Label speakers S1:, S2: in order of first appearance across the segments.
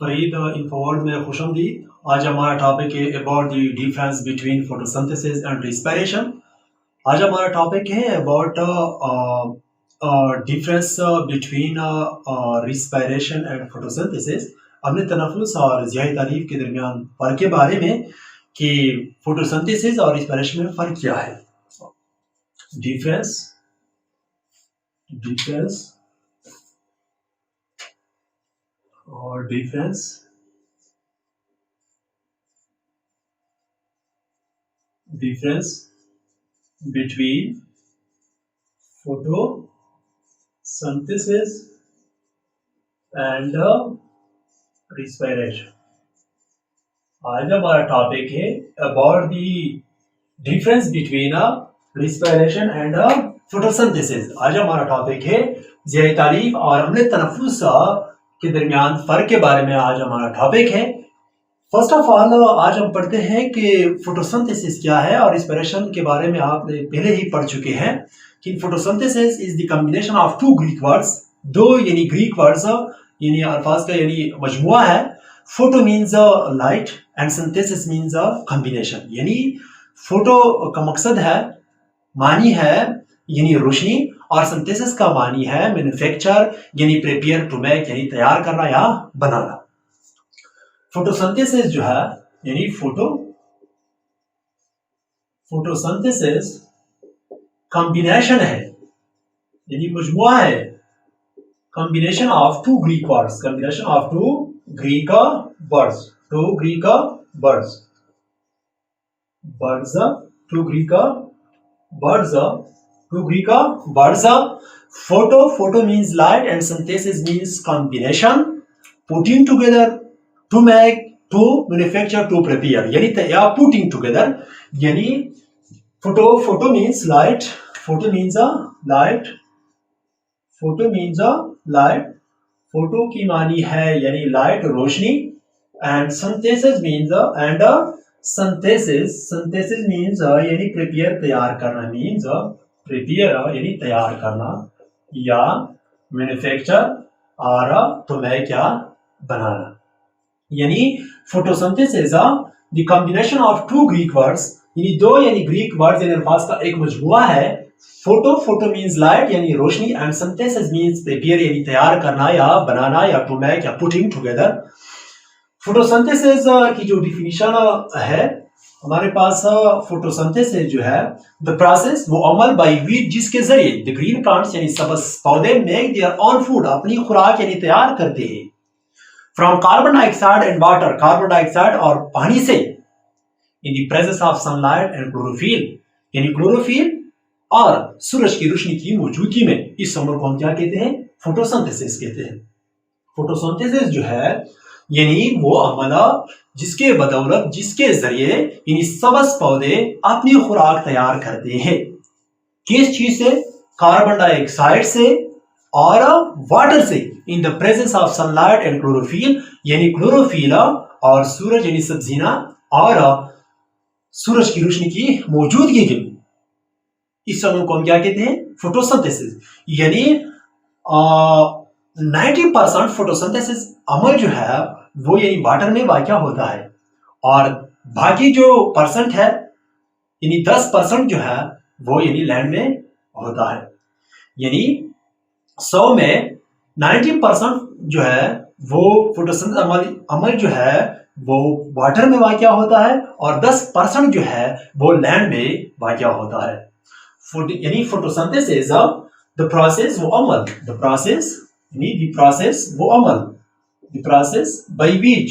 S1: फरीद इन्फोवर्ल्ड में खुशामदीद। आज हमारा टॉपिक है about the difference between photosynthesis and respiration. आज हमारा टॉपिक है about difference between respiration and photosynthesis. हमने तनफुस और ज़ियाई तारीफ के दरमियान फ़र्क के बारे में कि फोटोसिंथेसिस और रिस्पिरेशन में फ़र्क क्या है। डिफरेंस और difference between photosynthesis and respiration. आज हमारा टॉपिक है about the difference between respiration and photosynthesis. आज हमारा टॉपिक है ज़ियाई तारीफ और हमने तनफुस के दरमियान फर्क के बारे में आज हमारा टॉपिक है। फर्स्ट ऑफ ऑल आज हम पढ़ते हैं कि फोटोसिंथेसिस क्या है और रिस्पिरेशन के बारे में आपने पहले ही पढ़ चुके हैं कि photosynthesis is the combination of two Greek words. दो यानी ग्रीक वर्ड्स यानी अल्फाज का यानी मजमुआ है। Photo means light and synthesis means combination. यानी फोटो का मकसद है, मानी है यानी रोशनी, और सिंथेसिस का मानी है मैन्युफैक्चर यानी प्रिपेयर टू मेक यानी तैयार करना या बनाना। फोटोसिंथेसिस जो है यानी फोटोसिंथेसिस कॉम्बिनेशन है यानी मजमुआ है, combination of two Greek words, Photo means light and synthesis means combination, putting together to make, to manufacture, to prepare यानी तैयार, putting together यानी photo means light, photo means light, photo की मानी है यानी light Roshni, and synthesis means synthesis means यानी prepare तैयार करना, means prepare यानी तैयार करना या मैन्युफैक्चर और तो मैं क्या बनाना। यानी photosynthesis the combination of two Greek words यानी दो यानी ग्रीक वर्ड्स यानी अल्फाज का एक मजमुआ है। फोटो मींस लाइट यानी रोशनी एंड सिंथेसिस मींस प्रिपेयर यानी तैयार करना या बनाना या टू मेक या पुटिंग टुगेदर। फोटोसिंथेसिस की जो डिफिनीशन है हमारे पास, फोटोसिंथेसिस जो है द प्रोसेस वो अमल बाय व्हिच जिसके जरिए द ग्रीन प्लांट्स यानी सब्ज पौधे मेक देयर ओन फूड अपनी खुराक यानी तैयार करते हैं from carbon dioxide and water, carbon dioxide और पानी से, in the presence of sunlight and chlorophyll यानी क्लोरोफिल और सूरज की रोशनी की मौजूदगी में। इस अमल को हम क्या कहते हैं? फोटोसिंथेसिस कहते हैं। फोटोसिंथेसिस जो है यानी वो अमल जिसके बदौलत जिसके जरिए यानी सब्ज पौधे अपनी खुराक तैयार करते हैं। किस चीज से? कार्बन डाइऑक्साइड से और वाटर से, in the presence of sunlight and chlorophyll यानी क्लोरोफिल और सूरज यानी सब्जियां और सूरज की रोशनी की मौजूदगी के। इस अमल को हम क्या कहते हैं? फोटोसिंथेसिस। यानी 90% फोटोसिंथेसिस अमल जो है वो यानी वाटर में वाक़या होता है और बाकी जो परसेंट है यानी 10% जो है वो यानी लैंड में होता है। यानी 100 में 90% जो है वो फोटोसिंथेसिस अमल जो है वो वाटर में वाक़या होता है और 10% जो है वो लैंड में वाक़या होता है। यानी फोटोसिंथेसिस द प्रोसेस वो अमल, द प्रोसेस वो अमल, द प्रोसेस बाय व्हिच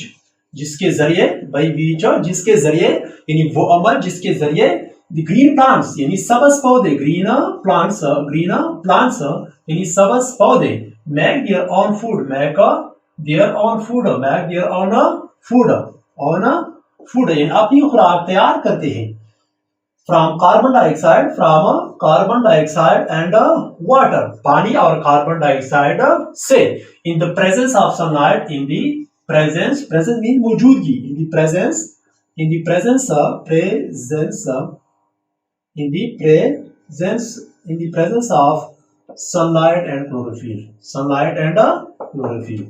S1: जिसके जरिए, जिसके जरिए यानी वो अमल जिसके जरिए द ग्रीन प्लांट्स यानी सब्ज पौधे, ग्रीन प्लांट्स यानी सब्ज पौधे मेक देयर ओन फूड यानी अपनी खुराक तैयार करते हैं from carbon dioxide and water, पानी और कार्बन डाइऑक्साइड से, in the presence of sunlight, in the presence mean मौजूदगी, in the presence of sunlight and chlorophyll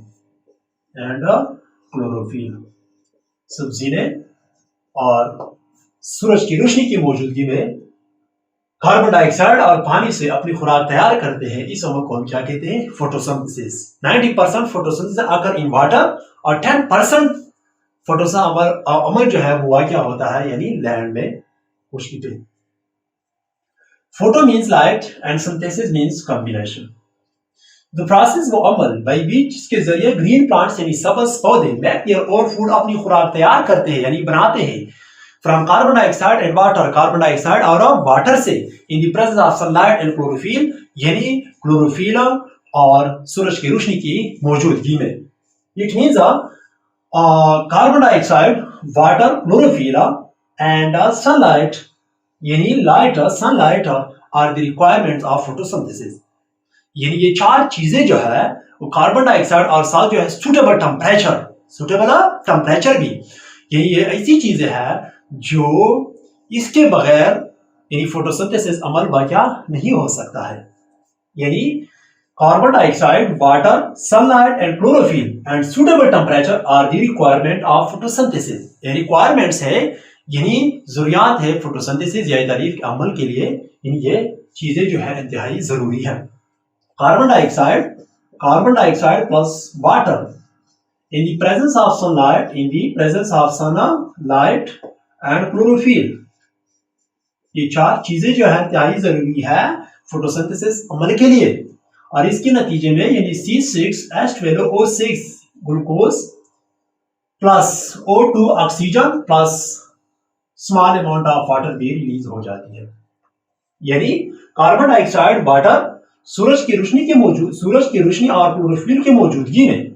S1: and chlorophyll. सब्जी ने और सूरज की रोशनी की मौजूदगी में कार्बन डाइऑक्साइड और पानी से अपनी खुराक तैयार करते हैं। इस अमल को हम क्या कहते हैं? फोटोसिंथेसिस। 90% फोटोसिंथेसिस अगर इन वाटर और 10% फोटोसिंथेसिस अमल जो है हुआ क्या होता है, यानी लैंड में खुशकी पे। Photo means light and synthesis means combination. The process वो अमल बाई बीच जिसके जरिए ग्रीन प्लांट्स यानी सब्ज पौधे मेक देयर ओन फूड अपनी खुराक तैयार करते हैं यानी बनाते हैं from carbon dioxide and water, carbon dioxide और वाटर से, in the presence of sunlight and chlorophyll यानी क्लोरोफिल और सूरज की रोशनी की मौजूदगी में। It means carbon dioxide, water, chlorophyll and sunlight यानी light, sunlight are the requirements of photosynthesis. यानी ये चार चीजें जो है वो कार्बन डाइऑक्साइड और साथ जो है सुटेबल टेम्परेचर भी, ये ऐसी चीजें हैं जो इसके बगैर यानी फोटोसिंथेसिस अमल वाक़या नहीं हो सकता है। यानी carbon dioxide, water, sunlight and chlorophyll and suitable temperature are the requirement of photosynthesis. ये रिक्वायरमेंट्स है यानी जरूरियात है फोटोसिंथेसिस या तारीफ के अमल के लिए। ये चीजें जो है इंतहाई जरूरी है। Carbon dioxide plus water in the presence of sunlight and chlorophyll, ये चार चीजें जो है इंतहाई जरूरी है फोटोसिंथेसिस अमल के लिए। और इसके नतीजे में यानी C6H12O6 glucose plus O2 oxygen plus small amount of water भी रिलीज हो जाती है। यानी कार्बन डाइऑक्साइड, वाटर, सूरज की रोशनी और क्लोरोफिल की मौजूदगी में,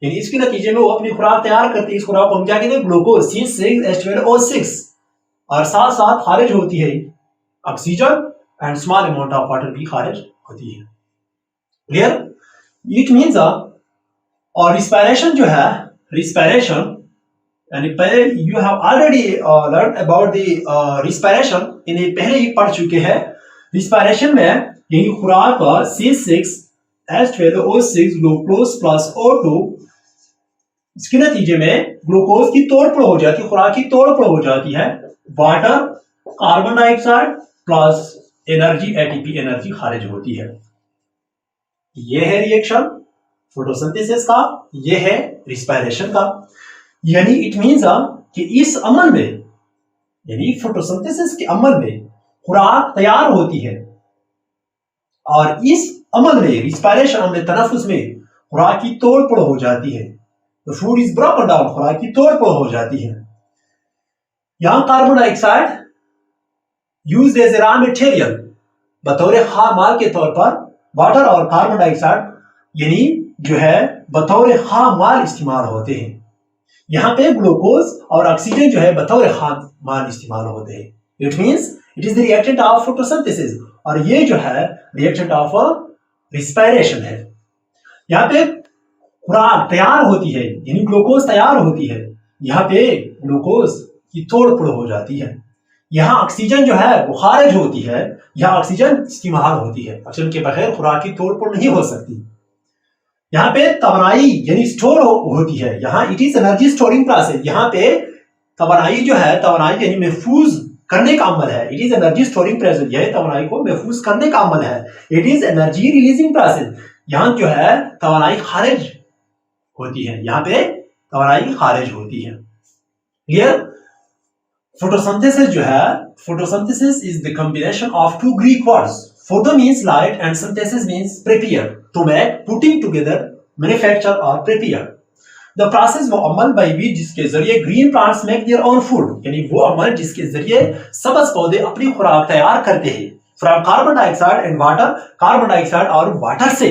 S1: यानी इसके नतीजे में वो अपनी खुराक तैयार करती है। इस खुराक को हम क्या कहते हैं? ग्लूकोज C6H12O6 और साथ साथ खारिज होती है oxygen and small amount of water भी खारिज होती है। क्लियर? इट मींस और रिस्पायरेशन जो है, रिस्पायरेशन यानी पहले you have already learn about the respiration, यानी पहले ही पढ़ चुके हैं। रिस्पायरेशन में यही खुराक C6H12O6 ग्लूकोज प्लस O2, इसके नतीजे में ग्लूकोज की तोड़फोड़ हो जाती है, खुराक की तोड़फोड़ हो जाती है। Water, carbon dioxide plus energy, ATP energy खारिज होती है। यह है रिएक्शन फोटोसिंथेसिस का, यह है रिस्पायरेशन का। यानी इट मींस कि इस अमल में यानी फोटोसिंथेसिस के अमल में खुराक तैयार होती है और इस अमल में रिस्पायरेशन अमल तनफुस में खुराक की तोड़फोड़ हो जाती है। The food is broken down, खुराक की तोड़फोड़ हो जाती है। यहां carbon dioxide used as a raw material, बतौर खाम माल के तौर पर वाटर और कार्बन डाइऑक्साइड यानी जो है बतौर खाम माल इस्तेमाल होते हैं। यहाँ पे ग्लूकोज और ऑक्सीजन जो है बतौर खाम माल इस्तेमाल होते हैं। It means it is the reactant of photosynthesis और ये जो है रिएक्टेंट ऑफ रिस्पायरेशन है। यहाँ पे खुराक तैयार होती है यानी ग्लूकोज तैयार होती है, यहाँ पे ग्लूकोज की तोड़फोड़ हो जाती है। यहाँ ऑक्सीजन जो है वो खारिज होती है, यहाँ ऑक्सीजन इस्तेमाल होती है। ऑक्सीजन के बगैर खुराक की तोड़फोड़ नहीं हो सकती। यहाँ पे तवानाई यानी स्टोर होती है, यहाँ it is energy storing process. यहाँ पे तवानाई जो है, तवानाई यानी महफूज करने का अमल है। It is energy storing process, यह तवानाई को महफूज करने का अमल है। It is energy releasing process, यहाँ जो है तवानाई खारिज होती है, यहाँ पे तवानाई खारिज होती है। क्लियर? फोटोसिंथेसिस जो है, photosynthesis is the combination of two Greek words. Photo means light and synthesis means prepare, to make, putting together, manufacture और प्रिपेयर। द प्रोसेस वो अमल बाय विच जिसके जरिए green plants make their own food, यानी वो अमल जिसके जरिए सब्ज पौधे अपनी खुराक तैयार करते हैं from carbon dioxide and water, carbon dioxide और वाटर से।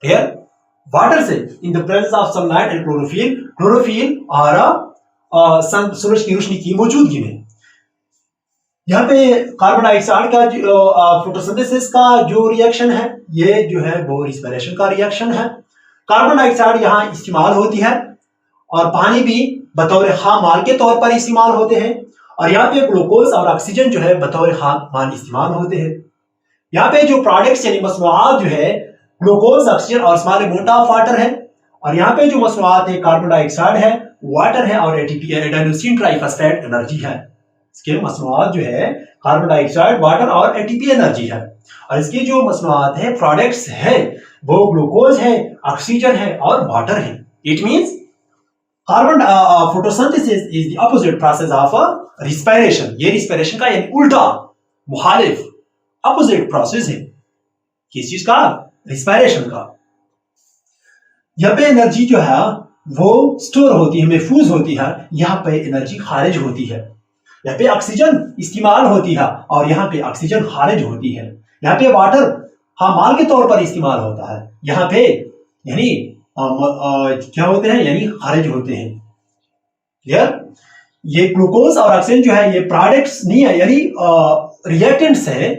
S1: क्लियर? वाटर से, in the presence of sunlight and chlorophyll, chlorophyll और सूरज की रोशनी की मौजूदगी में। यहाँ पे कार्बन डाइऑक्साइड का जो फोटोसिंथेसिस का जो रिएक्शन है, ये जो है वो रिस्पायरेशन का रिएक्शन है। कार्बन डाइऑक्साइड यहाँ इस्तेमाल होती है और पानी भी बतौर खाम माल के तौर पर इस्तेमाल होते हैं। और यहाँ पे ग्लूकोज और ऑक्सीजन जो है बतौर खाम माल इस्तेमाल होते हैं। यहाँ पे जो प्रोडक्ट्स यानी मसनूआत जो है ग्लूकोज, ऑक्सीजन और स्मॉल अमाउंट ऑफ वाटर है। और यहाँ पे जो मसनूआत है कार्बन डाइऑक्साइड है, वाटर है और एटीपी है, एडेनोसिन ट्राइफॉस्फेट एनर्जी है। इसके मसनूआत जो है कार्बन डाइऑक्साइड, वाटर और एटीपी एनर्जी है। और इसकी जो मसनूआत है प्रोडक्ट्स है वो ग्लूकोज है, ऑक्सीजन है और वाटर है। It means carbon photosynthesis is the opposite process of respiration. ये रिस्पिरेशन का यानी उल्टा, मुखालिफ, ऑपोजिट प्रोसेस है किस चीज का? रिस्पिरेशन का। यहाँ पे एनर्जी जो है वो स्टोर होती है, महफूज होती है, यहाँ पे एनर्जी खारिज होती है। यहाँ पे ऑक्सीजन इस्तेमाल होती है और यहाँ पे ऑक्सीजन खारिज होती है। यहाँ पे वाटर माल के तौर पर इस्तेमाल होता है, यहाँ पे यानी क्या होते हैं, यानी खारिज होते हैं। क्लियर? ये ग्लूकोज और ऑक्सीजन जो है ये प्रोडक्ट्स नहीं है, यानी रिएक्टेंट्स है,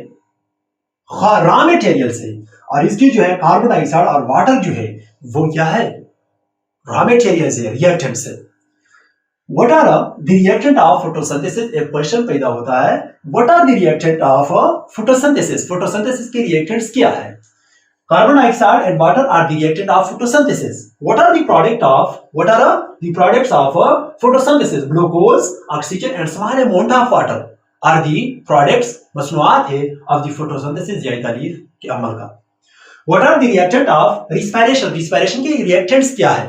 S1: रॉ मटेरियल्स है। और इसकी जो है कार्बन डाइऑक्साइड और वाटर जो है वो क्या है? रॉ मटेरियल्स है, रिएक्टेंट्स है। What are the reactant of photosynthesis? एक क्वेश्चन पैदा होता है, what are the reactant of photosynthesis? Photosynthesis के रिएक्टेंट्स क्या है? Carbon dioxide and water are the reactant of photosynthesis. What are the products of photosynthesis? Glucose, oxygen and small amount of water are the products, मसनूआत है of the photosynthesis यानी तालीफ के अमल का। What are the reactant of respiration? Respiration के reactants क्या है?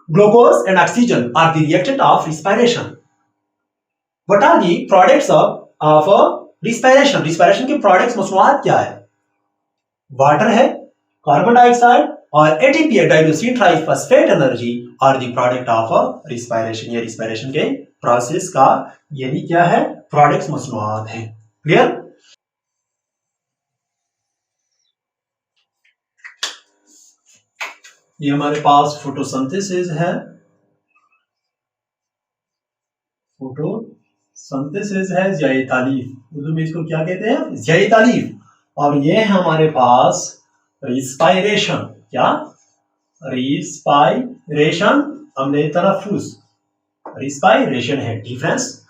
S1: Glucose and oxygen are the reactant of respiration. What are the products of respiration? Respiration के products मसनूआत क्या है? वाटर है, कार्बन डाइऑक्साइड और ATP adenosine triphosphate energy are the product of respiration. ये respiration के प्रोसेस का यानी क्या है? प्रोडक्ट्स, मसनूआत है। क्लियर? ये हमारे पास फोटोसिंथेसिस है, फोटोसिंथेसिस है, ज़ियाए तालीफ, उर्दू में इसको क्या कहते हैं? ज़ियाए तालीफ। और ये है हमारे पास रिस्पायरेशन। क्या? रिस्पायरेशन, हमने तनफ्फुस, रिस्पायरेशन है। Difference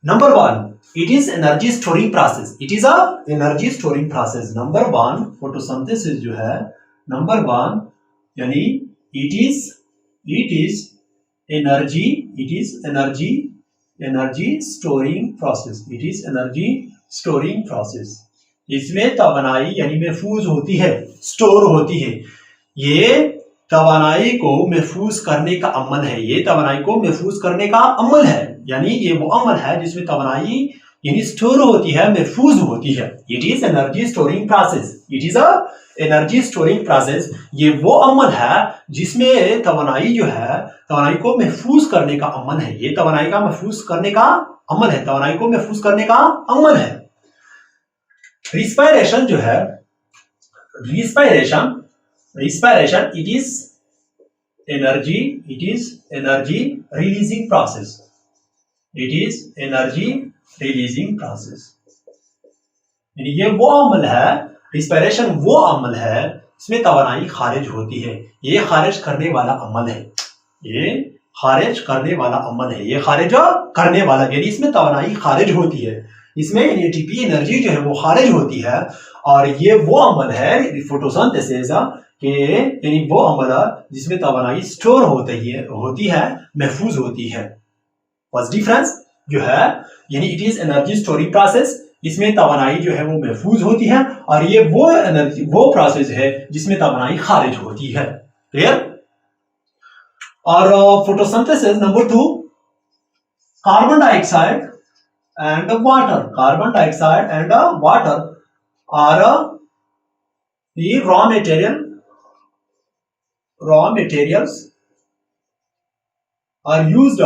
S1: number 1, it is energy storing process. It is a energy storing process. Number 1 photosynthesis जो है, नंबर 1 यानी it is energy storing process. It is energy storing process. इसमें तवानाई यानी महफूज होती है, स्टोर होती है। ये तवानाई को महफूज करने का अमल है, ये तवानाई को महफूज करने का अमल है, यानी ये वो अमल है जिसमें तवानाई यानी स्टोर होती है, महफूज होती है। It is energy storing process. It is a energy storing process. ये वो अमल है जिसमें तवानाई जो है, तवानाई को महफूज करने का अमल है। ये तवानाई का महफूज करने का अमल है, तवानाई को महफूज करने का अमल है। रिस्पायरेशन जो है, respiration it is energy releasing process. It is energy releasing process, यानी ये वो अमल है, रिस्पायरेशन वो अमल है इसमें तवानाई खारिज होती है। ये खारिज करने वाला अमल है, ये खारिज करने वाला अमल है, ये खारिज करने वाला, यानी इसमें तवानाई खारिज होती है, इसमें एटीपी एनर्जी जो है वो खारिज होती है। और ये वो अमल है फोटोसिंथेसिस के, यानी वो अमल है जिसमें तवानाई स्टोर होती है, महफूज होती है। फर्स्ट डिफरेंस जो है, यानी it is energy storing process, इसमें तवानाई जो है वो महफूज होती है, और ये वो प्रोसेस है जिसमें तवानाई खारिज होती है। क्लियर? और photosynthesis number 2, carbon dioxide and water. Carbon dioxide and water are the raw materials are used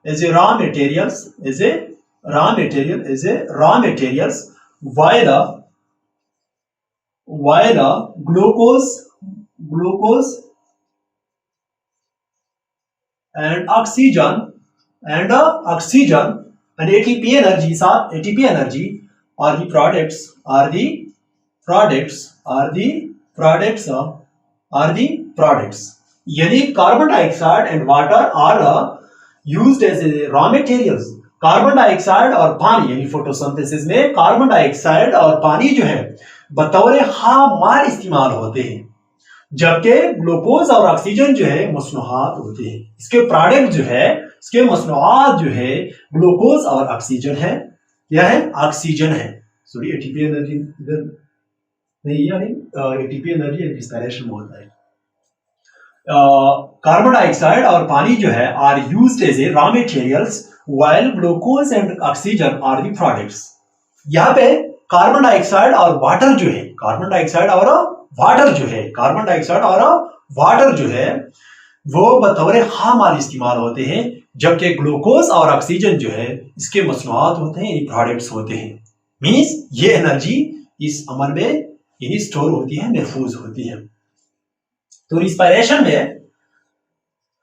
S1: as a raw materials while glucose and oxygen and ATP energy are the products. यानी carbon dioxide and water are used as a raw materials. Carbon dioxide और पानी, यानी photosynthesis में carbon dioxide और पानी जो है बतौर खामार इस्तेमाल होते हैं, जबकि ग्लूकोज और ऑक्सीजन जो है मसनूआत होते हैं। इसके प्रोडक्ट जो है, इसके मसनूआत जो है ग्लूकोज और ऑक्सीजन है। क्या है? ऑक्सीजन है। सॉरी, एटीपी एनर्जी इधर नहीं, यानी एटीपी एनर्जी रिस्पायरेशन में होता है। कार्बन डाइऑक्साइड और पानी जो है are used as a raw materials while glucose and oxygen are the products. यहाँ पे कार्बन डाइऑक्साइड और वाटर जो है, कार्बन डाइऑक्साइड और वाटर जो है, कार्बन डाइऑक्साइड और वाटर जो है वो बतौर खामार इस्तेमाल होते हैं, जबकि ग्लूकोज और ऑक्सीजन जो है इसके मसनूआत होते हैं, यानी प्रोडक्ट्स होते हैं। मींस ये एनर्जी इस अमल में यानी स्टोर होती है, महफूज होती है। तो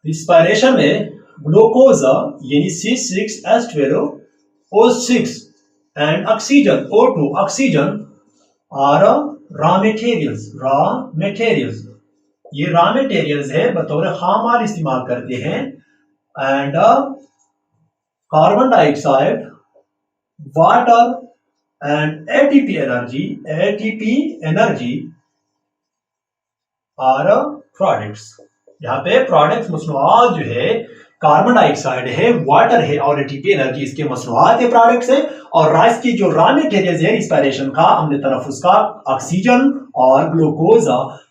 S1: रिस्पायरेशन में ग्लूकोज यानी C6H12O6 and oxygen O2 oxygen are raw materials. ये रॉ मटेरियल्स है, बतौर खामार इस्तेमाल करते हैं। And carbon dioxide, water and ATP energy are products. यहाँ पे प्रोडक्ट्स मसनूआत जो है कार्बन डाइऑक्साइड है, वाटर है और एटीपी एनर्जी इसके मसनूआत है, प्रोडक्ट्स है। और राइस की जो रॉ मटेरियल्स है रिस्पायरेशन का, अम्ल तनफुस का, ऑक्सीजन और ग्लूकोज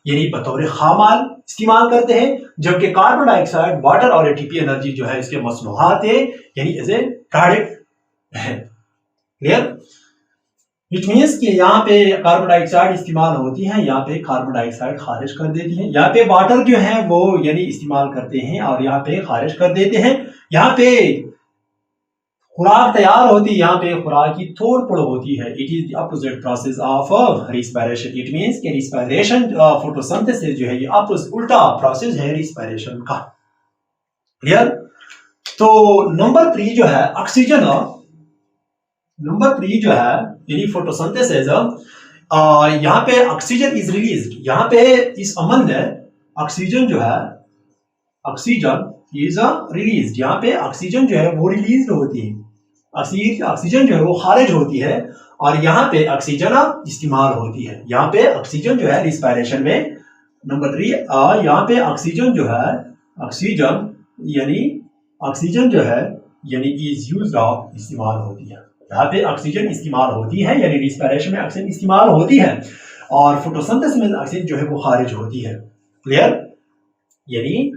S1: यानी बतौर खामार इस्तेमाल करते हैं, जबकि कार्बन डाइऑक्साइड, वाटर और एटीपी एनर्जी जो है इसके मसनूआत है, यानी एज ए प्रोडक्ट है। क्लियर? इट मीन्स कि यहाँ पे कार्बन डाइऑक्साइड इस्तेमाल होती है, यहाँ पे कार्बन डाइऑक्साइड खारिज कर देती है। यहाँ पे वाटर जो है वो यानी इस्तेमाल करते हैं और यहाँ पे खारिज कर देते हैं। यहाँ पे खुराक तैयार होती है, यहाँ पे खुराक की तोड़ फोड़ होती है। It is the opposite process of respiration. It means कि रिस्पायरेशन, फोटोसिंथेसिस जो है ये उल्टा प्रोसेस है रिस्पायरेशन का। क्लियर? तो नंबर 3 जो है ऑक्सीजन, नंबर 3 जो है यानी फोटोसिंथेसिस, यहाँ पे ऑक्सीजन इज रिलीज्ड। यहाँ पे इस अमल में ऑक्सीजन जो है, ऑक्सीजन इज रिलीज्ड। यहाँ पे ऑक्सीजन जो है वो रिलीज होती है, ऑक्सीजन जो है वो खारिज होती है और यहाँ पे ऑक्सीजन इस्तेमाल होती है। यहाँ पे ऑक्सीजन जो है रिस्पायरेशन में, नंबर 3 यहाँ पे ऑक्सीजन जो है, ऑक्सीजन जो है यानी इज यूज्ड ऑफ इस्तेमाल होती है। यहाँ पे ऑक्सीजन इस्तेमाल होती है, यानी रिस्पायरेशन में ऑक्सीजन इस्तेमाल होती है और फोटोसिंथेसिस में ऑक्सीजन जो है वो खारिज होती है। क्लियर? यानी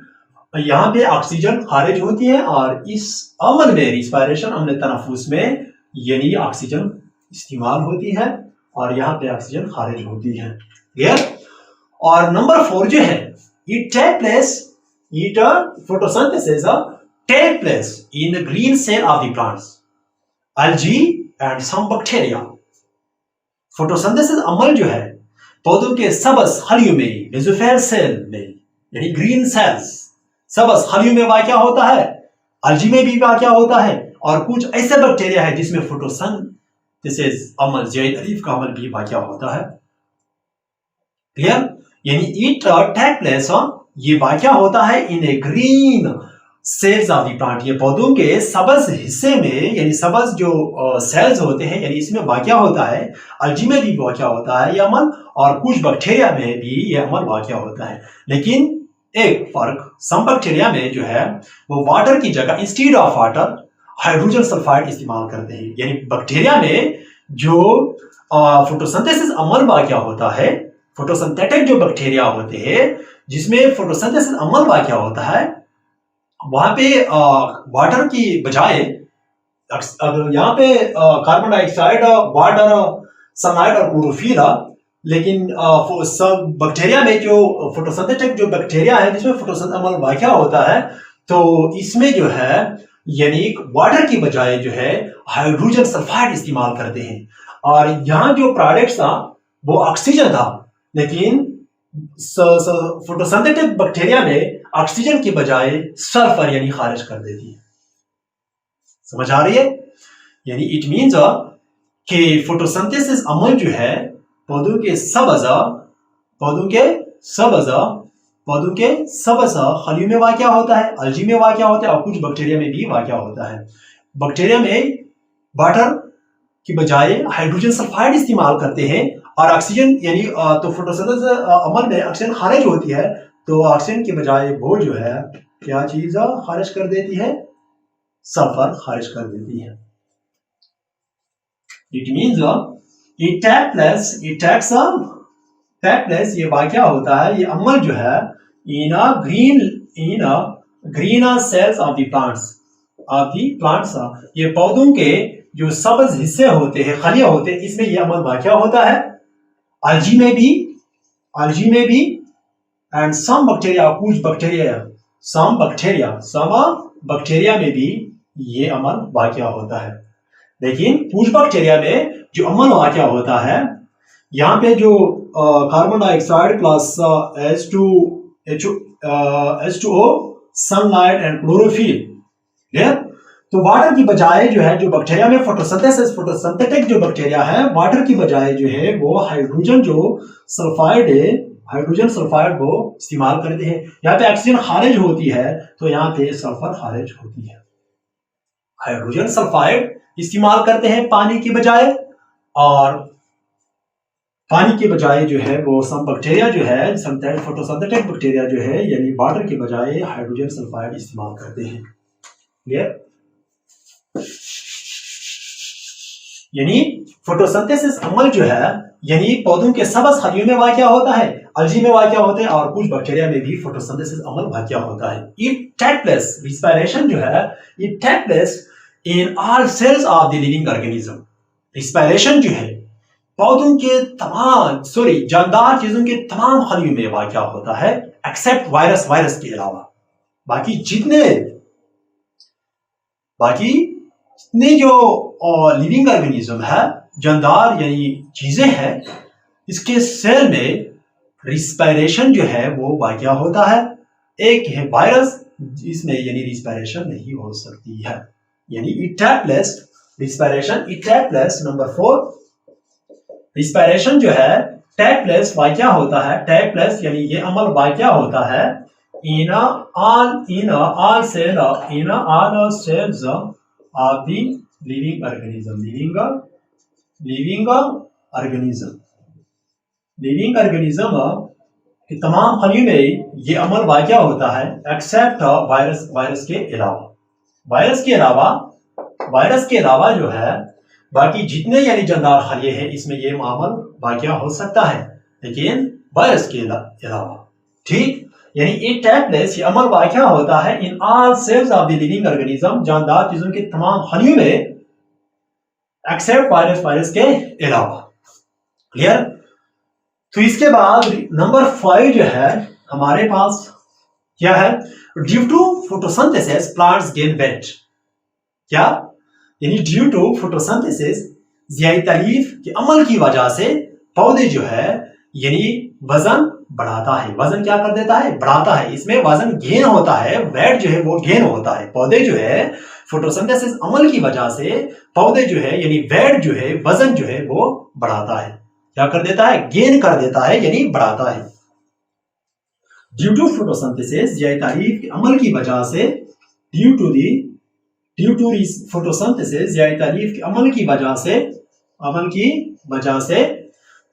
S1: यहाँ पे ऑक्सीजन खारिज होती है और इस अमल में रिस्पायरेशन, अमल तनफुस में यानी ऑक्सीजन इस्तेमाल होती है और यहाँ पे ऑक्सीजन खारिज होती है। क्लियर? और नंबर 4 जो है, photosynthesis take place in the green cell of the plants, algae and some bacteria। Photosynthesis अमल जो है पौधों के सबस खलियों में, मेसोफेयर सेल में यानी ग्रीन सेल्स, सबस खलियों में वाक़या होता है, algae में भी वाक़या होता है और कुछ ऐसे बैक्टीरिया है जिसमें फोटोसिंथेसिस अमल, ज़ैद अलीफ का अमल भी वाक़या होता है। क्लियर? यानी इट टेक प्लेस, ये वाक़या होता है in a green cells of the plant, ये पौधों के सबज हिस्से में, यानी सबज जो सेल्स होते हैं यानी इसमें वाक़या होता है। अलजी में भी वाक़या होता है ये अमल और कुछ बैक्टीरिया में भी ये अमल वाक़या होता है। लेकिन एक फर्क, सम बैक्टीरिया में जो है वो वाटर की जगह instead of water hydrogen sulphide इस्तेमाल करते हैं। यानी बैक्टीरिया में जो फोटोसिंथेसिस अमल वाक़या होता है, फोटोसिंथेटिक जो बैक्टीरिया होते हैं जिसमें फोटोसिंथेसिस अमल वाक़या होता है, वहां पे वाटर की बजाय अगर यहाँ पे कार्बन डाइऑक्साइड, वाटर, सनलाइट और क्लोरोफिल, लेकिन सब बैक्टीरिया में जो फोटोसिंथेटिक जो बैक्टीरिया है जिसमें फोटोसिंथेसिस अमल वाक़या होता है, तो इसमें जो है यानी वाटर की बजाय जो है हाइड्रोजन सल्फाइड इस्तेमाल करते हैं। और यहाँ जो प्रोडक्ट्स था वो ऑक्सीजन था, लेकिन फोटोसिंथेटिक बैक्टीरिया में ऑक्सीजन की बजाय सल्फर यानी खारिज कर देती है। समझ आ रही है? यानी इट मीन्स कि फोटोसिंथेसिस अमल जो है पौधों के सबज खलियों में वाक़या होता है, अलजी में वाक़या होता है और कुछ बैक्टीरिया में भी वाक़या होता है। बैक्टीरिया में वाटर की बजाय हाइड्रोजन सल्फाइड इस्तेमाल करते हैं और ऑक्सीजन यानी तो फोटोसिंथेसिस अमल में ऑक्सीजन खारिज होती है, तो ऑक्सीजन की बजाय वो जो है क्या चीज खारिज कर देती है, सल्फर खारिज कर देती है। इट मीन्स इट ये वाकया होता है, ये अमल जो है in green cells of the plants, ये पौधों के जो सब्ज हिस्से होते हैं, खलियां होते हैं, इसमें ये अमल वाकया होता है। algae में भी एंड सम बैक्टीरिया, कुछ बैक्टीरिया में भी ये अमल वाकया होता है। लेकिन कुछ बैक्टीरिया में जो अमल वाकया होता है, यहाँ पे जो carbon dioxide plus H2O, sunlight and chlorophyll, तो वाटर की बजाय जो है, जो बैक्टीरिया में फोटोसिंथेटिक जो बैक्टीरिया है, वाटर की बजाय जो है वो हाइड्रोजन सल्फाइड को इस्तेमाल करते हैं। यहाँ पे ऑक्सीजन खारिज होती है, तो यहाँ पे सल्फर खारिज होती है। हाइड्रोजन सल्फाइड इस्तेमाल करते हैं पानी की बजाय, और पानी के बजाय जो है वो सम बैक्टीरिया जो है, फोटोसिंथेटिक बैक्टीरिया जो है, यानी वाटर के बजाय हाइड्रोजन सल्फाइड इस्तेमाल करते हैं। क्लियर? यानी फोटोसिंथेसिस अमल जो है, यानी पौधों के सब्ज खलियों में वाकया होता है, algae में वाकया होते हैं, और कुछ बैक्टीरिया में भी फोटोसिंथेसिस अमल वाकया होता है। इट टेक प्लेस, रिस्पिरेशन जो है, it take place in all cells of the living organism. Respiration जो है पौधों के जानदार चीजों के तमाम खलियों में वाकया होता है, एक्सेप्ट वायरस के अलावा। बाकी जितने जो लिविंग ऑर्गेनिज्म है, जानदार यानी चीजें हैं, इसके सेल में रिस्पिरेशन जो है वो वाकया होता है। एक है वायरस, इसमें यानी रिस्पिरेशन नहीं हो सकती है। यानी it take place respiration, it take place number 4, respiration जो है टेक प्लेस वाकया होता है। टेक प्लेस यानी ये अमल वाकया होता है in all cells of the living organism के तमाम खलियों में ये अमल वाकया होता है, एक्सेप्ट वायरस के अलावा जो है बाकी जितने यानी जानदार खलिए हैं, इसमें ये अमल वाकया हो सकता है, लेकिन वायरस के अलावा। ठीक, यानी इट टेक प्लेस, ये अमल वाकया होता है in all cells of the living organism, जानदार चीजों के तमाम खलियों में, एक्सेप्ट वायरस के अलावा। क्लियर? तो इसके बाद नंबर 5 जो है हमारे पास क्या है, due to photosynthesis plants gain weight. क्या? यानी ड्यू टू फोटोसिंथेसिस, ज़ियाई तारीफ के अमल की वजह से पौधे जो है यानी वजन बढ़ाता है। वजन क्या कर देता है? बढ़ाता है। इसमें वजन गेन होता है, वेट जो है वो गेन होता है। पौधे जो है फोटोसिंथेसिस अमल की वजह से पौधे जो है यानी वेट जो है, वजन जो है वो बढ़ाता है। क्या कर देता है? गेन कर देता है, यानी बढ़ाता है। ड्यू टू फोटोसिंथेसिस, ज़ियाई तारीफ के अमल की वजह से, ड्यू टू फोटोसिंथेसिस, ज़ियाई तारीफ के अमल की वजह से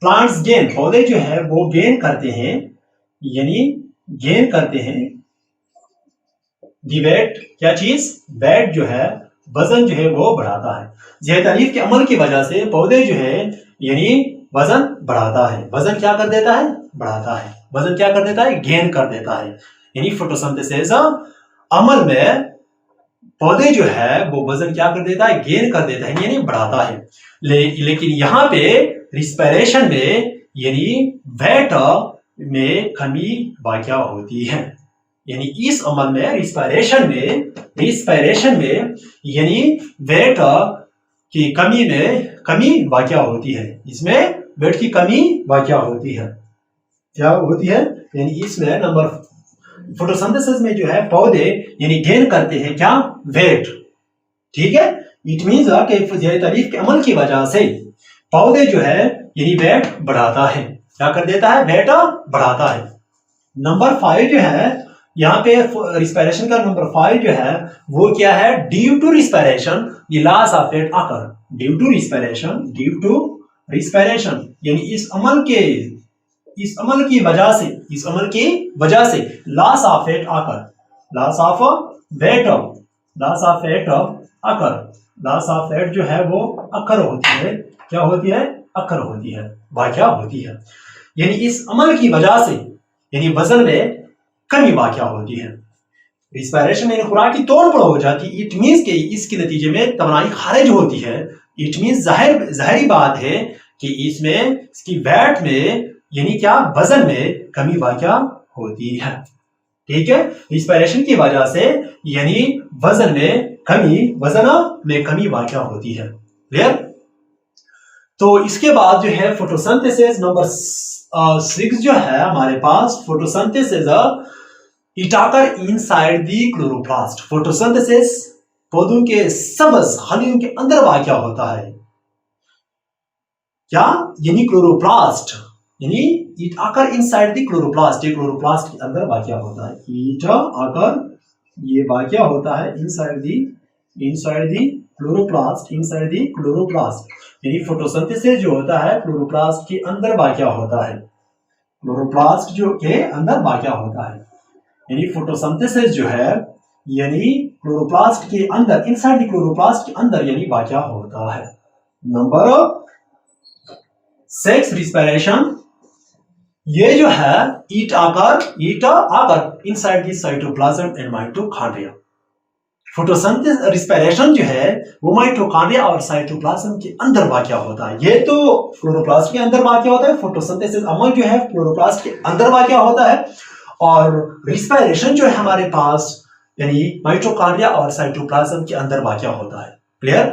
S1: प्लांट्स गेन, पौधे जो है वो गेन करते हैं, यानी गेन करते हैं दी वेट। क्या चीज? वेट जो है, वजन जो है वो बढ़ाता है। ज़ियाई तारीफ के अमल की वजह से पौधे जो है यानी वजन बढ़ाता है। वजन क्या कर देता है? बढ़ाता है। वजन क्या कर देता है? गेन कर देता है। यानी फोटोसिंथेसिस अमल में पौधे जो है वो वजन क्या कर देता है? गेन कर देता है, यानी बढ़ाता है। लेकिन यहाँ पे रिस्पिरेशन में यानी वेट में कमी वाकया होती है। यानी इस अमल में रिस्पिरेशन में यानी वेट की कमी वाकया होती है। इसमें वेट की कमी वाकया होती है। क्या होती है? यानी इसमें नंबर फोटोसिंथेसिस में जो है पौधे यानी गेन करते हैं क्या? वेट। ठीक है, इट मींस कि ज़ियाई तारीफ के अमल की वजह से पौधे जो है यानी वेट बढ़ाता है। क्या कर देता है? वेट बढ़ाता है। नंबर 5 जो है यहाँ पे रिस्पिरेशन का नंबर 5 जो है वो क्या है? Due to respiration the loss of weight occur. Due to respiration यानी इस अमल की वजह से loss of weight occur, loss of weight occur, loss of weight जो है वो अकर होती है। क्या होती है? अकर होती है, वाक़या होती है। यानी इस अमल की वजह से यानी वजन में कमी वाक़या होती है। रिस्पायरेशन यानी खुराक की तोड़ फोड़ हो जाती है। इट मीन्स के इसके नतीजे में तवानाई खारिज होती है। इट मीन्स जाहिर बात है कि इसमें इसकी वैट में यानी क्या वजन में कमी वाक़या होती है। ठीक है, रिस्पायरेशन की वजह से यानी वजन में कमी वाक़या होती है। क्लियर? तो इसके बाद जो है फोटोसिंथेसिस नंबर 6 जो है हमारे पास, photosynthesis it occur inside the chloroplast. Photosynthesis पौधों के सब्ज खलियों के अंदर वाक़या होता है। क्या? यानी क्लोरोप्लास्ट, यानी it occur inside the chloroplast, ये क्लोरोप्लास्ट के अंदर वाक़या होता है। इट ऑकर, ये वाक़या होता है इनसाइड द क्लोरोप्लास्ट, यानी फोटोसिंथेसिस जो होता है क्लोरोप्लास्ट के अंदर वाक़या होता है। क्लोरोप्लास्ट जो के अंदर वाक़या होता है, यानी फोटोसिंथेसिस जो है यानी क्लोरोप्लास्ट के अंदर, इनसाइड द क्लोरोप्लास्ट के अंदर यानी वाक़या होता है। नंबर 6 रिस्पायरेशन, ये जो है it occur inside the cytoplasm and mitochondria. Photosynthesis respiration जो है वो माइटोकॉन्ड्रिया और साइटोप्लाज्म के अंदर वाक़या होता है। ये तो क्लोरोप्लास्ट के अंदर वाक़या होता है। फोटोसिंथेसिस अमल जो है क्लोरोप्लास्ट के अंदर वाक़या होता है, और रिस्पायरेशन जो है हमारे पास यानी माइटोकॉन्ड्रिया और साइटोप्लाज्म के अंदर वाक़या होता है। क्लियर?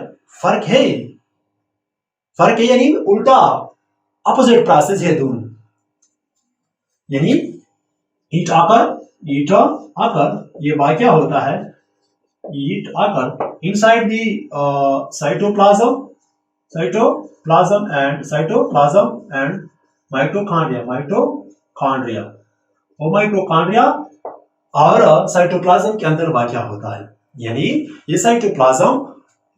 S1: फर्क है यानी उल्टा अपोजिट प्रोसेस है दोनों। यानी ईट आकर ये वाक़या होता है, ईट आकर inside the cytoplasm and mitochondria और साइटोप्लाज्म के अंदर वाक़या होता है। यानी ये साइटोप्लाज्म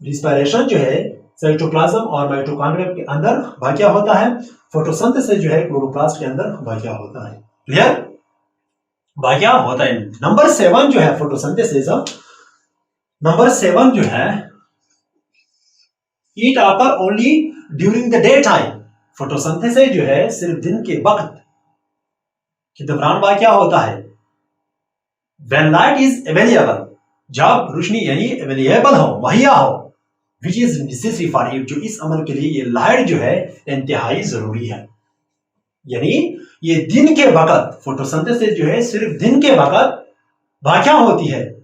S1: रिस्पायरेशन जो है साइटोप्लाज्म और माइटोकॉन्ड्रिया के अंदर वाक़या होता है। फोटोसिंथेसिस जो है क्लोरोप्लास्ट के अंदर वाक़या होता है। क्लियर? वाक़या होता है। नंबर 7 जो है फोटोसिंथेसिस, नंबर 7 जो है it occur only during the day time. Photosynthesis जो है सिर्फ दिन के वक्त के दौरान वाक़या होता है। When light is available, जब रोशनी यानी अवेलेबल हो, मुहैया हो, which is necessary for it, जो इस अमल के लिए ये लाइट जो है इंतहाई जरूरी है। यानी ये दिन के वक्त, फोटोसिंथेसिस जो है सिर्फ दिन के वक्त वाक़या होती है।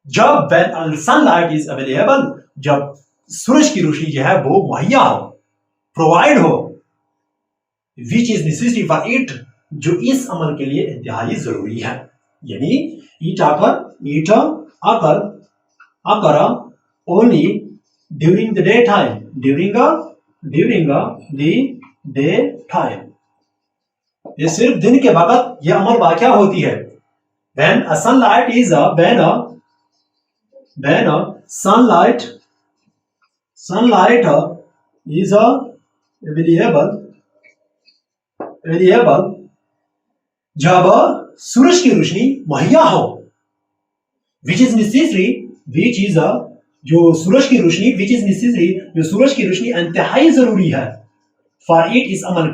S1: जब when sunlight is available, जब सूरज की रोशनी जो है वो मुहैया हो, प्रोवाइड हो, which is necessary for it, जो इस अमल के लिए इंतहाई जरूरी है। यानी ईट आकर only during the day time, during the day time, ये सिर्फ दिन के वक्त ये अमल वाक़या होती है। when sunlight is available, जब सूरज की रोशनी मुहैया हो, which is necessary, जो सूरज की रोशनी इंतहाई जरूरी है। for it, इस अमल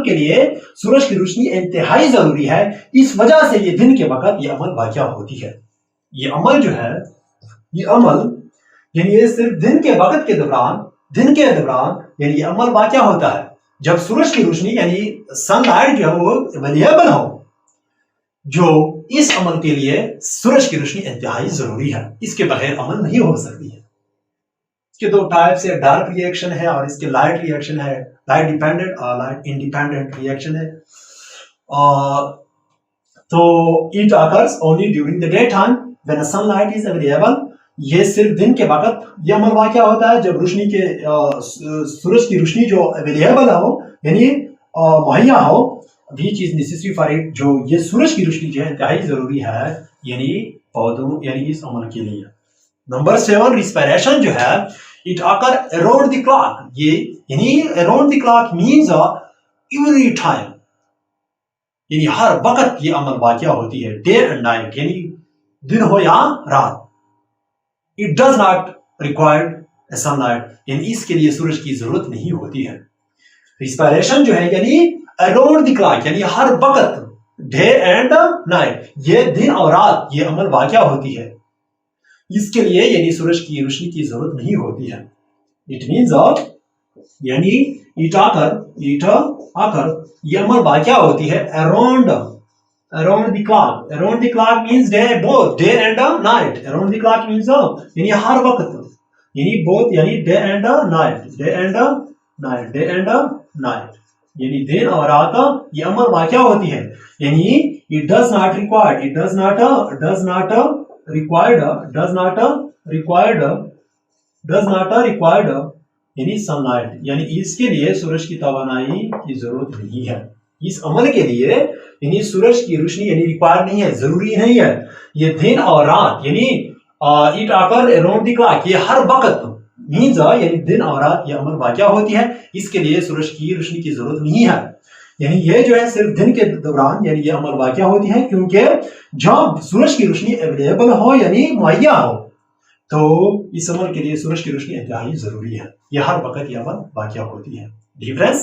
S1: के लिए सूरज की रोशनी इंतहाई जरूरी है। इस वजह से ये दिन के वक्त ये अमल वाक़या होती है। ये अमल जो है यानी ये सिर्फ दिन के वक्त के दौरान यानी ये अमल वाक़या होता है जब सूरज की रोशनी यानी सनलाइट जो है वो अवेलेबल हो, जो इस अमल के लिए सूरज की रोशनी इंतहाई जरूरी है। इसके बगैर अमल नहीं हो सकती है। इसके दो टाइप्स है, डार्क रिएक्शन है और इसके लाइट रिएक्शन है, लाइट डिपेंडेंट और लाइट इंडिपेंडेंट रिएक्शन है। तो it occurs only during the day time when sunlight is available, ये सिर्फ दिन के वक्त ये अमल वाक़या होता है जब सूरज की रोशनी जो अवेलेबल हो यानी मुहैया हो, which is necessary for it, जो ये सूरज की रोशनी जो है इंतहाई जरूरी है यानी पौधों यानी इस अमल के लिए। नंबर 7 रिस्पायरेशन जो है it occur around the clock, ये यानी around the clock means every time, यानी हर वक्त ये अमल वाक़या होती है, डे एंड नाइट, यानी दिन हो या रात। It does not required sunlight, यानी इसके लिए सूरज की जरूरत नहीं होती है। रिस्पायरेशन जो है यानी अराउंड द क्लॉक, यानी हर वक्त, डे एंड नाइट, ये दिन और रात ये अमल वाक़या होती है, इसके लिए यानी सूरज की रोशनी की जरूरत नहीं होती है। इट मीन्स यानी इट आकर ये अमल वाक़या होती है around the clock. Around the clock means day, both day and night. Around the clock means यानी हर वक्त, यानी बोथ यानी day and night, day and night, day and night, यानी दिन और रात ये अमल वाक़या होती है। यानी it does not required, it does not required यानी सनलाइट, यानी इसके लिए सूरज की तवानाई की जरूरत नहीं है। इस अमल के लिए यानी सूरज की रोशनी यानी रिक्वायर नहीं है, जरूरी नहीं है। ये दिन और रात यानी इट आकर अराउंड द क्लॉक, ये हर वक्त मीन्स यानी दिन और रात ये अमल वाक़या होती है, इसके लिए सूरज की रोशनी की जरूरत नहीं है। यानी ये जो है सिर्फ दिन के दौरान यानी ये अमल वाक़या होती है, क्योंकि जब सूरज की रोशनी अवेलेबल हो यानी मुहैया हो तो इस अमल के लिए सूरज की रोशनी इंतहाई जरूरी है। यह हर वक्त यह अमल वाक़या होती है। डिफरेंस।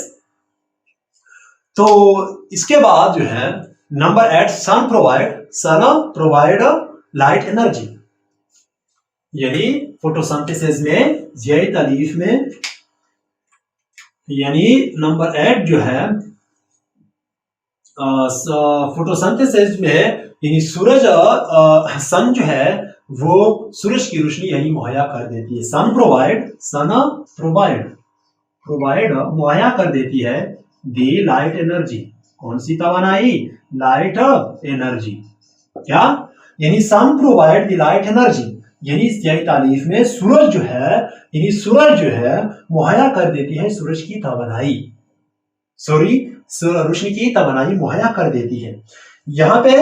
S1: तो इसके बाद जो है नंबर 8, सन प्रोवाइड लाइट एनर्जी, यानी फोटोसिंथेसिस में, जियाई तालीफ में, यानी नंबर 8 जो है फोटोसिंथेसिस में यानी सूरज सन जो है वो सूरज की रोशनी यानी मुहैया कर देती है। सन प्रोवाइड मुहैया कर देती है दी लाइट एनर्जी। कौन सी तवानाई? Light energy. क्या? यानी सन प्रोवाइड दी लाइट एनर्जी, यानी इस तारीफ में सूरज जो है मुहैया कर देती है सूरज की तवानाई, रोशनी की तवानाई मुहैया कर देती है। यहाँ पे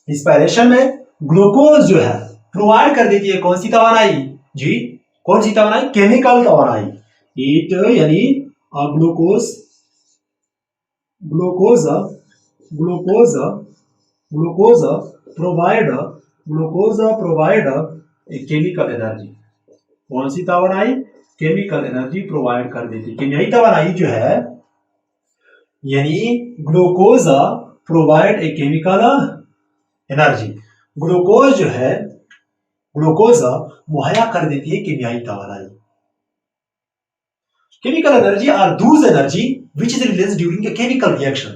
S1: इंस्पायरेशन में ग्लूकोज जो है प्रोवाइड कर देती है कौन सी तवानाई जी? कौन सी तवानाई? केमिकल तवानाई। इट यानी ग्लूकोज प्रोवाइड केमिकल एनर्जी। कौन सी तवानाई? केमिकल एनर्जी प्रोवाइड कर देती है। केमियाई तवानाई जो है यानी glucose provide a chemical energy. Glucose मुहैया कर देती है केमियाई तवानाई। Chemical energy are those energy which is release during a chemical reaction.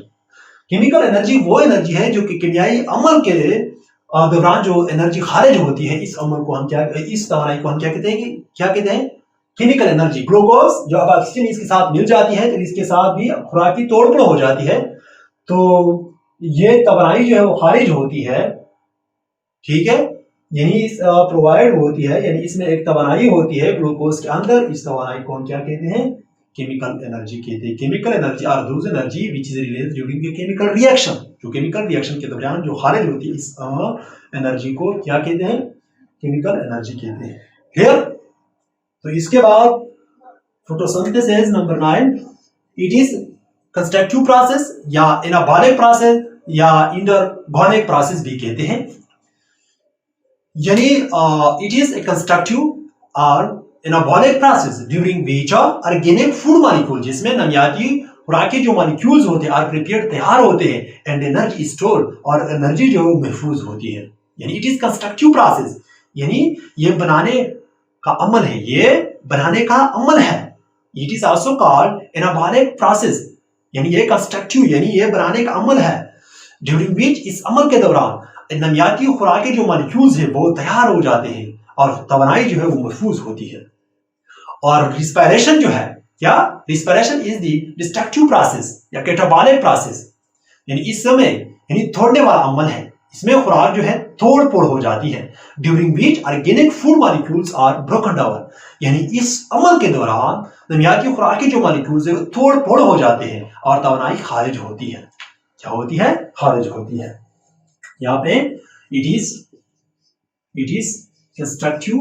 S1: Chemical energy वो एनर्जी है जो कि केमियाई अमल के दौरान जो एनर्जी खारिज होती है, इस अमल को हम इस तवानाई को हम क्या कहते हैं? Chemical energy. ग्लूकोज जो अब ऑक्सीजन इसके साथ मिल जाती है तो इसके साथ भी खुराकी तोड़फोड़ हो जाती है, तो ये तवानाई जो है वो खारिज होती है। ठीक है, यानी प्रोवाइड होती है, यानी इसमें एक तवानाई होती है ग्लूकोज के अंदर। इस तवानाई को हम क्या कहते हैं? केमिकल एनर्जी कहते हैं। Chemical energy are those energy which is release during a chemical reaction. जो केमिकल रिएक्शन के दौरान जो खारिज होती है, इस एनर्जी को क्या कहते हैं? केमिकल एनर्जी कहते हैं। क्लियर? तो इसके बाद photosynthesis number 9, it is constructive process या एनाबॉलिक प्रोसेस या इंटरगोनिक प्रोसेस भी कहते हैं। यानी इट इज ए कंस्ट्रक्टिव और anabolic process during which organic food molecule, जिसमें नमियाती खुराक के जो मॉलिक्यूल्स होते हैं आर प्रिपेयर्ड, तैयार होते हैं, एंड एनर्जी स्टोर, और एनर्जी जो महफूज होती है। यानी इट इज कंस्ट्रक्टिव प्रोसेस, यानी ये बनाने का अमल है, ये बनाने का अमल है। It is also called anabolic process, यानी ये कंस्ट्रक्टिव यानी ये बनाने का अमल है। ड्यूरिंग व्हिच, इस अमल के दौरान नमियाती खुराक के जो मॉलिक्यूल्स है वो तैयार हो जाते हैं और तवानाई जो है वो महफूज होती है। और रिस्पायरेशन जो है क्या? Respiration is the destructive process या कैटाबॉलिक प्रोसेस, यानी इस समय यानी तोड़ने वाला अमल है। इसमें खुराक जो है तोड़ फोड़ हो जाती है। During which organic food molecules are broken down, यानी इस अमल के दौरान नमियाती खुराक के जो मॉलिक्यूल्स है तोड़ फोड़ हो जाते हैं और तवानाई खारिज होती है। क्या होती है? खारिज होती है। यहाँ पे इट इज कंस्ट्रक्टिव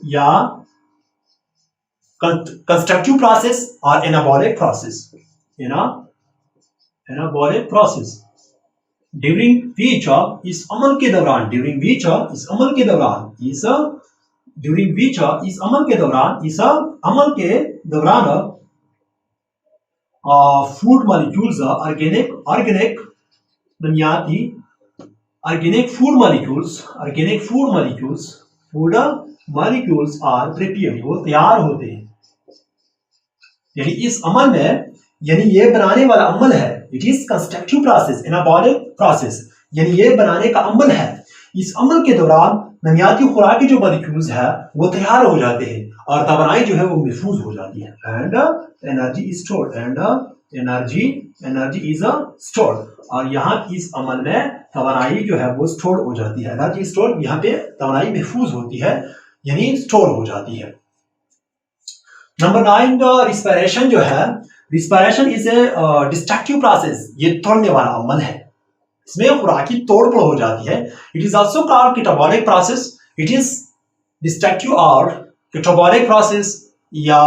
S1: या कंस्ट्रक्टिव प्रोसेस और एनाबॉलिक प्रोसेस ड्यूरिंग विच इस अमल के दौरान फूड मॉलिक्यूल्स ऑर्गेनिक बुनियादी organic food molecules are prepared, वो तैयार होते हैं। यानी इस अमल में, यानी ये बनाने वाला अमल है, it is constructive process, anabolic process, यानी ये बनाने का अमल है। इस अमल के दौरान नमियाती खुराकी जो मॉलिक्यूल्स है वो तैयार हो जाते हैं और तवानाई जो है वो महफूज हो जाती है। एंड एनर्जी इज स्टोर्ड, और यहाँ इस अमल में तवानाई जो है वो स्टोर हो जाती है। एनर्जी स्टोर, यहाँ पे तवानाई महफूज होती है यानी स्टोर हो जाती है। नंबर 9 रिस्पायरेशन जो है, respiration is a destructive process, ये तोड़ने वाला अमल है, इसमें खुराकी तोड़फोड़ हो जाती है। It is also called catabolic process, it is destructive और कैटाबॉलिक प्रोसेस या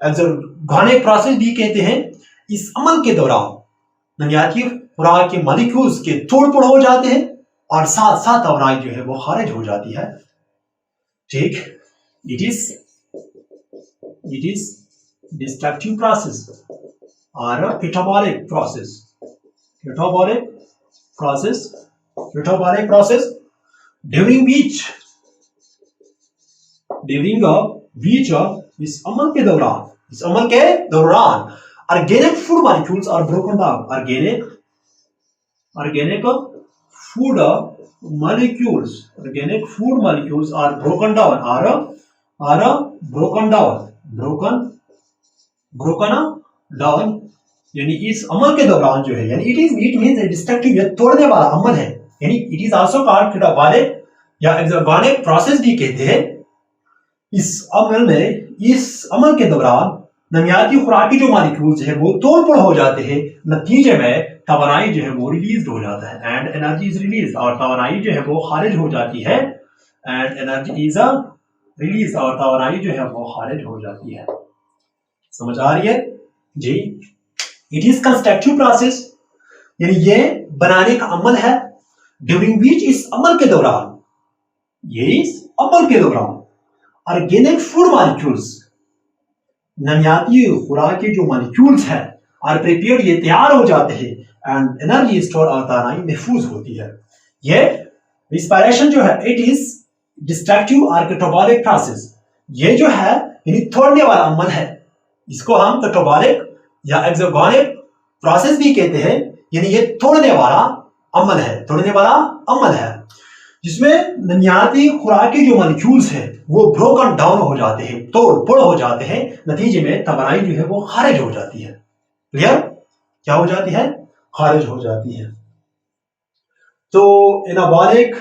S1: एक्सोर्गेनिक प्रोसेस भी कहते हैं। इस अमल के दौरान नमियाती खुराक के मॉलिक्यूल्स के तोड़फोड़ हो जाते हैं और साथ साथ तवानाई जो है वो खारिज हो जाती है। ठीक, इट इज डिस्ट्रक्टिव प्रोसेस और कैटाबॉलिक प्रोसेस ड्यूरिंग विच इस अमल के दौरान organic food molecules are broken down. Organic food molecules are broken down. यानी इस अमल के दौरान जो है, यानी इट मीन्स डिस्ट्रक्टिव, ये तोड़ने वाला अमल है। यानी it is also called catabolic या एक्सोर्गेनिक प्रोसेस भी कहते हैं। इस अमल के दौरान नमियाती खुराकी जो मॉलिक्यूल्स है वो तोड़फोड़ हो जाते हैं, नतीजे में तवानाई जो है वो रिलीज हो जाता है। एंड एनर्जी इज रिलीज, और तवानाई जो है वो खारिज हो जाती है। एंड एनर्जी इज रिलीज, और तवानाई जो है वो खारिज हो जाती है। समझ आ रही है जी? इट इज कंस्ट्रक्टिव प्रोसेस, यानी ये बनाने का अमल है। ड्यूरिंग विच, इस अमल के दौरान ऑर्गेनिक फूड मॉलिक्यूल्स, नमियाती खुराक के जो मॉलिक्यूल्स हैं, और प्रिपेयर्ड, ये तैयार हो जाते हैं। एंड एनर्जी स्टोर, और तवानाई महफूज होती है। ये रिस्पायरेशन जो है, इट इज डिस्ट्रक्टिव और कैटाबॉलिक प्रोसेस, ये जो है यानी तोड़ने वाला अमल है। इसको हम कैटाबॉलिक या एक्सोर्गेनिक प्रोसेस भी कहते हैं। यानी ये तोड़ने वाला अमल है, जिसमें नमियाती खुराक के जो मॉलिक्यूल्स हैं वो ब्रोकन डाउन हो जाते हैं, तोड़-फोड़ हो जाते हैं, नतीजे में तवानाई जो है वो खारिज हो जाती है। क्लियर? क्या हो जाती है? खारिज हो जाती है। तो एनाबॉलिक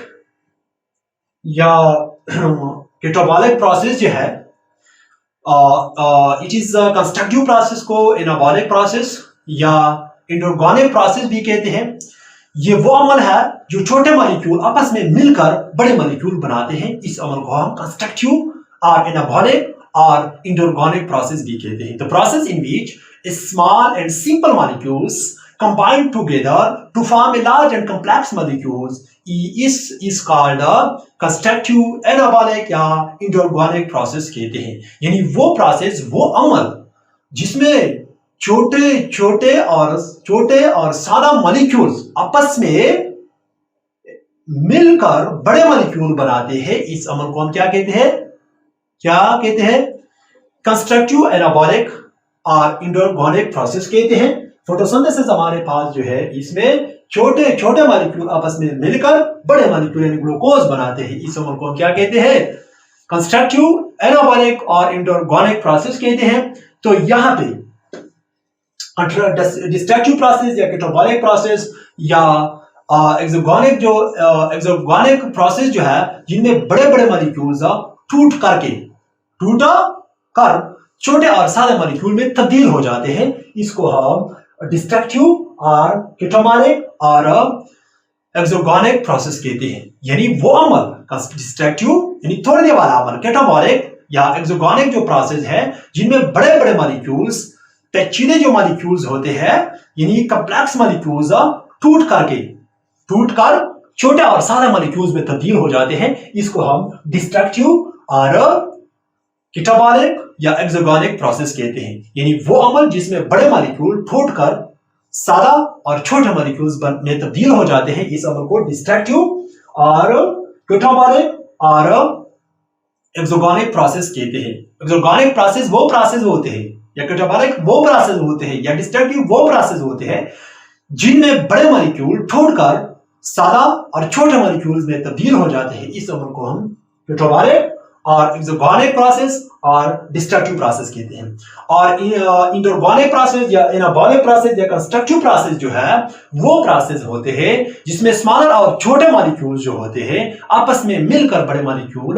S1: या कैटाबॉलिक प्रोसेस जो है, इट इज कंस्ट्रक्टिव प्रोसेस को एनाबॉलिक प्रोसेस या इंडोर्गेनिक प्रोसेस भी कहते हैं। ये वो अमल है जो छोटे मॉलिक्यूल आपस में मिलकर बड़े मॉलिक्यूल बनाते हैं। इस अमल को हम कंस्ट्रक्टिव और एनाबॉलिक और इंडोर्गेनिक प्रोसेस भी कहते हैं। The process in which small and simple molecules combine together to form a large and complex molecules is called a constructive anabolic या inorganic process कहते हैं। यानी वो प्रोसेस, वो अमल जिसमें छोटे और सादा मॉलिक्यूल्स आपस में मिलकर बड़े मॉलिक्यूल बनाते हैं, इस अमल को हम क्या कहते हैं? कंस्ट्रक्टिव एनाबॉलिक और इनऑर्गेनिक प्रोसेस कहते हैं। फोटोसिंथेसिस हमारे पास जो है, इसमें छोटे मॉलिक्यूल आपस में मिलकर बड़े मॉलिक्यूल यानी ग्लूकोज बनाते हैं, इस अमल को हम क्या कहते हैं? कंस्ट्रक्टिव एनाबॉलिक और इनऑर्गेनिक प्रोसेस कहते हैं। तो यहाँ पे डिस्ट्रक्टिव प्रोसेस या कैटाबॉलिक प्रोसेस या एक्सोर्गेनिक प्रोसेस जो है, जिनमें बड़े मॉलिक्यूल्स टूट कर छोटे और सादे मॉलिक्यूल में तब्दील हो जाते हैं, इसको हम डिस्ट्रक्टिव और कैटाबॉलिक और एक्सोगोनिक प्रोसेस कहते हैं, यानी वो अमल डिस्ट्रक्टिव यानी तोड़ने वाला अमल, कैटाबॉलिक या एक्सोगोनिक जो प्रोसेस है जिनमें बड़े बड़े मॉलिक्यूल्स, पेचीदे जो मॉलिक्यूल्स होते हैं यानी कॉम्प्लेक्स मॉलिक्यूल्स टूट कर छोटे और सारे मॉलिक्यूल्स में तब्दील हो जाते हैं, इसको हम डिस्ट्रक्टिव और कैटाबॉलिक या एक्सोगोनिक प्रोसेस कहते हैं। यानी वो अमल जिसमें बड़े मॉलिक्यूल टूटकर सादा और छोटे मॉलिक्यूल्स में तब्दील हो जाते हैं, इस अमल को डिस्ट्रक्टिव और कैटाबॉलिक और एक्सोगोनिक प्रोसेस कहते हैं। एक्सोगोनिक प्रोसेस वो प्रोसेस होते हैं या कैटाबॉलिक वो प्रोसेस होते हैं या डिस्ट्रक्टिव वो प्रोसेस होते हैं जिनमें बड़े मॉलिक्यूल टूटकर सादा और छोटे मॉलिक्यूल्स में तब्दील हो जाते हैं, इस अमल को हम कैटाबॉलिक और एक्सोगोनिक प्रोसेस और डिस्ट्रक्टिव प्रोसेस कहते हैं। और इंटरगोनिक प्रोसेस या एनाबॉलिक प्रोसेस या कंस्ट्रक्टिव प्रोसेस जो है वो प्रोसेस होते हैं जिसमें स्मॉलर और छोटे मॉलिक्यूल्स जो होते हैं आपस में मिलकर बड़े मॉलिक्यूल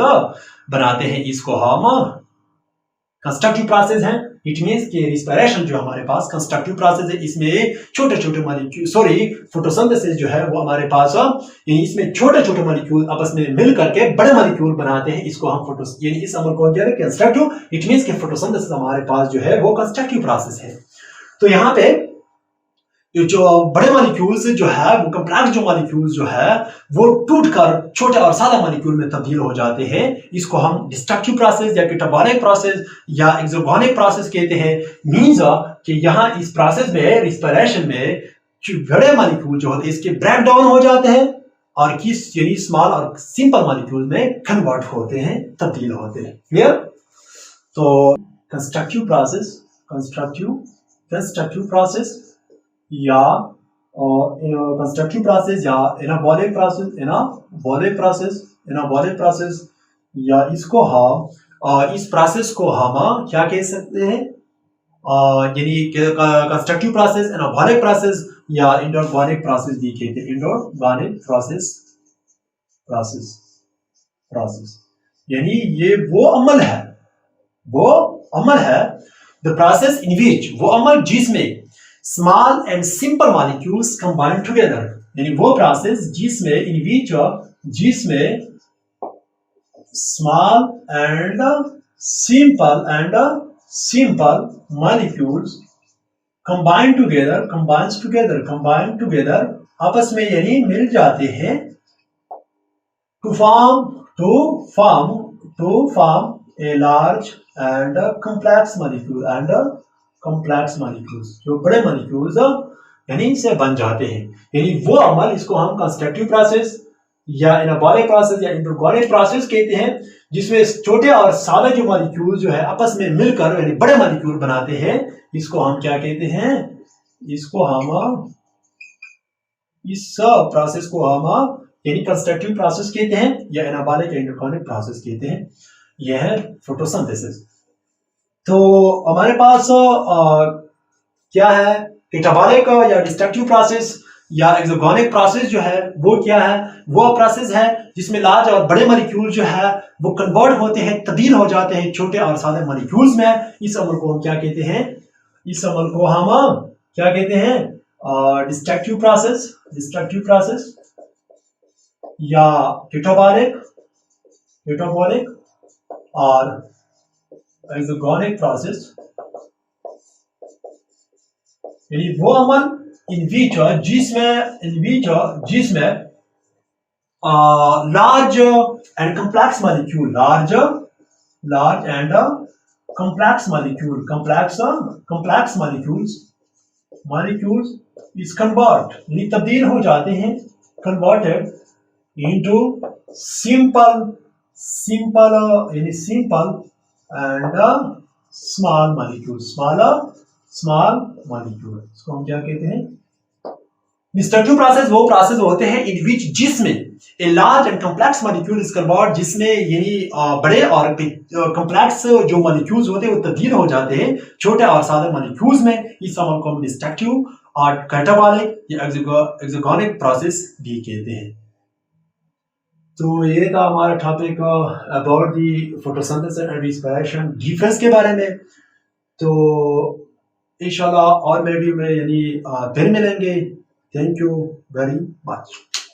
S1: बनाते हैं, इसको हम कंस्ट्रक्टिव प्रोसेस हैं। इट मींस कि रिस्पिरेशन जो हमारे पास कंस्ट्रक्टिव प्रोसेस है, इसमें छोटे छोटे मॉलिक्यूल फोटोसिंथेसिस जो है वो हमारे पास इसमें छोटे छोटे मॉलिक्यूल आपस में मिल करके बड़े मॉलिक्यूल बनाते हैं, इसको हम यानी इस अमल को क्या है कंस्ट्रक्टिव। इट मींस कि फोटोसिंथेसिस हमारे पास जो है वो कंस्ट्रक्टिव प्रोसेस है। तो यहाँ पे जो बड़े मॉलिक्यूल्स जो है वो कॉम्प्लेक्स जो मॉलिक्यूल्स जो है वो टूटकर छोटे और सादा मॉलिक्यूल में तब्दील हो जाते हैं, इसको हम डिस्ट्रक्टिव प्रोसेस या कैटाबॉलिक प्रोसेस या एक्सोगोनिक प्रोसेस कहते हैं। मींस कि यहाँ इस प्रोसेस में रिस्पिरेशन में बड़े मॉलिक्यूल जो होते हैं इसके ब्रेक डाउन हो जाते हैं और किस यानी स्मॉल और सिंपल मॉलिक्यूल में कन्वर्ट होते हैं, तब्दील होते हैं। क्लियर? तो कंस्ट्रक्टिव प्रोसेस या कंस्ट्रक्टिव प्रोसेस या एनाबॉलिक प्रोसेस या इसको हम इस प्रोसेस को हम क्या कह सकते हैं, यानी कंस्ट्रक्टिव प्रोसेस, एनाबॉलिक प्रोसेस या इंटरगोनिक प्रोसेस भी कहते हैं। इंटरगोनिक प्रोसेस यानी ये वो अमल है द प्रोसेस इन विच, वो अमल जिसमें small and simple molecules combine together, यानी वो प्रोसेस जिसमें small and simple molecules combine together आपस में यानी मिल जाते हैं to form a large and complex molecules, जो बड़े मॉलिक्यूल्स यानी से बन जाते हैं। यानी वो अमल इसको हम कंस्ट्रक्टिव प्रोसेस या एनाबॉलिक प्रोसेस या इंटरगोनिक प्रोसेस कहते हैं जिसमें छोटे और सादे जो मॉलिक्यूल जो है आपस में मिलकर यानी बड़े मॉलिक्यूल बनाते हैं, इसको हम क्या कहते हैं, इसको हम इस प्रोसेस को हम यानी कंस्ट्रक्टिव प्रोसेस कहते हैं या एनाबॉलिक या इंटरगोनिक प्रोसेस कहते हैं। यह है फोटोसिंथेसिस। तो हमारे पास क्या है, कैटाबॉलिक या डिस्ट्रक्टिव प्रोसेस या एक्सोगोनिक प्रोसेस जो है वो क्या है, वो प्रोसेस है जिसमें लार्ज और बड़े मॉलिक्यूल जो है वो कन्वर्ट होते हैं, तब्दील हो जाते हैं छोटे और सादे मॉलिक्यूल्स में। इस अमल को हम क्या कहते हैं, इस अमल को हम क्या कहते हैं, डिस्ट्रक्टिव प्रोसेस या कैटाबॉलिक और एक्सोगोनिक प्रोसेस, यानी वो अमल इन विच जिसमें लार्ज एंड कॉम्प्लेक्स मॉलिक्यूल इस कन्वर्ट यानी तब्दील हो जाते हैं, converted into simple and small molecule, इसको हम क्या कहते हैं, डिस्ट्रक्टिव प्रोसेस वो प्रोसेस होते हैं इन विच जिसमें ए large and complex molecule is convert, जिसमें यानी बड़े और कॉम्प्लेक्स जो मॉलिक्यूल्स होते हैं वो तब्दील हो जाते हैं छोटे और सादे मॉलिक्यूल्स में। इस अमल को हम डिस्ट्रक्टिव और कैटाबॉलिक या एक्सोगोनिक प्रोसेस भी कहते हैं। तो ये था हमारा topic about the photosynthesis and respiration difference के बारे में। तो इंशाल्लाह और वीडियो में यानी फिर मिलेंगे। Thank you very much.